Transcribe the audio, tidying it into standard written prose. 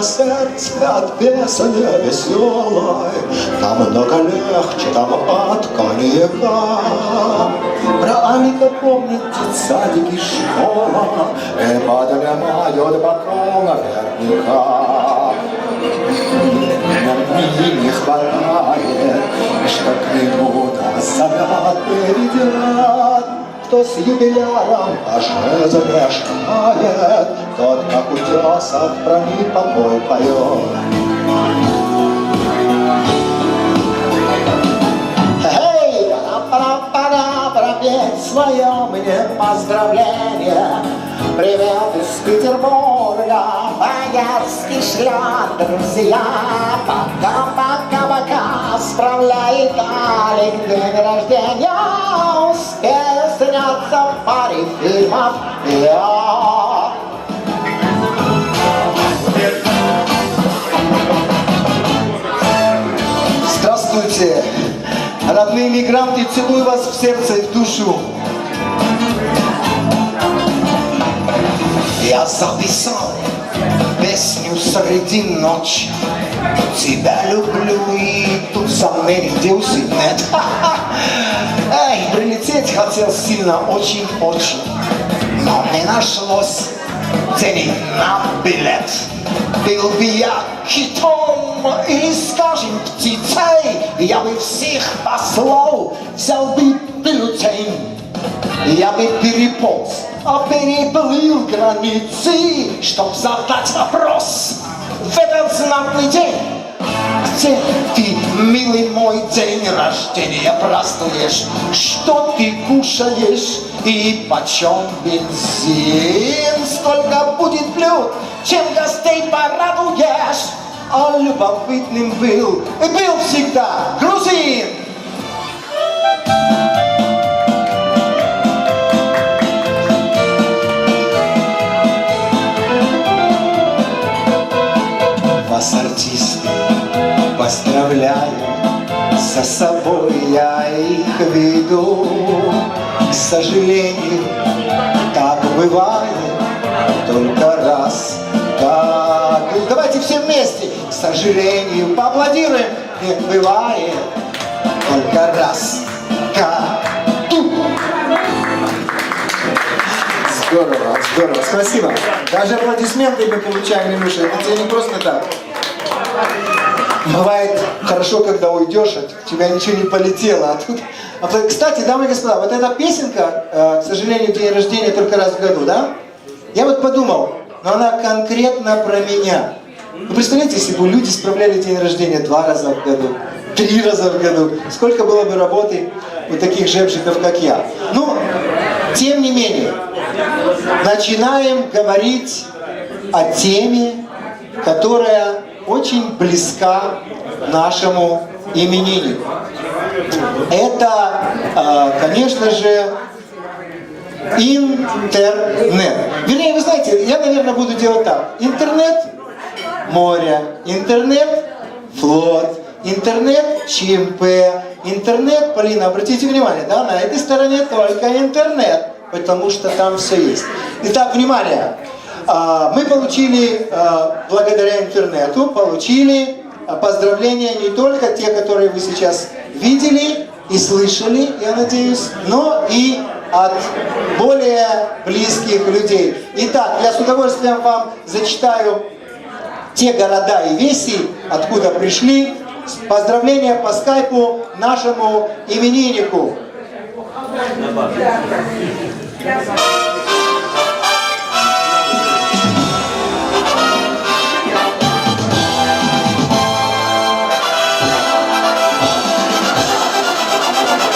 сердце от песни веселой, намного легче, там от коньяка. Про Алика помнит садик и школа, и поднимает бокал наверняка. Мне не хватает, что к нему нас зовет перейдет. Кто с юбиляром по жезле шагает, тот, как утесов, про непокой поет. Эй, пора пропеть свое мне поздравление. Привет из Петербурга, боярский шлях, друзья. Пока, справляет Алик день рождения. Успею сняться в паре фильмов я. Здравствуйте, родные мигранты, целую вас в сердце и в душу. Я записал песню среди ночи. Тебя люблю и тут сомнений, где усы нет. Эй, прилететь хотел сильно, очень-очень. Но не нашлось денег на билет. Был бы я китом или, скажем, птицей, я бы всех послал, взял бы бюллетень. Я бы переполз, переплыл границы, чтоб задать вопрос в этот знатный день. Где ты, милый мой, день рождения празднуешь? Что ты кушаешь и почем бензин? Сколько будет блюд, чем гостей порадуешь? А любопытным был и был всегда грузин. Вас, артисты, поздравляю, за собой я их веду. К сожалению, так бывает только раз. Давайте все вместе. К сожалению, поаплодируем. Не бывает только раз. Здорово, здорово, спасибо. Даже аплодисменты мы получаем, Илюша, это тебе не просто так. Бывает хорошо, когда уйдешь, от тебя ничего не полетело. А тут... Кстати, дамы и господа, вот эта песенка, к сожалению, день рождения только раз в году, да? Я вот подумал, но она конкретно про меня. Вы представляете, если бы люди справляли день рождения 2 раза в году, 3 раза в году, сколько было бы работы у таких жепшиков, как я. Ну, тем не менее, начинаем говорить о теме, которая очень близка нашему имениннику. Это, конечно же, интернет. Вернее, вы знаете, я, наверное, буду делать так. Интернет – море, интернет – флот, интернет – ЧМП, интернет, Полина, обратите внимание, да, на этой стороне только интернет, потому что там все есть. Итак, внимание. Мы получили, благодаря интернету, получили поздравления не только те, которые вы сейчас видели и слышали, я надеюсь, но и от более близких людей. Итак, я с удовольствием вам зачитаю те города и веси, откуда пришли поздравления по скайпу нашему имениннику.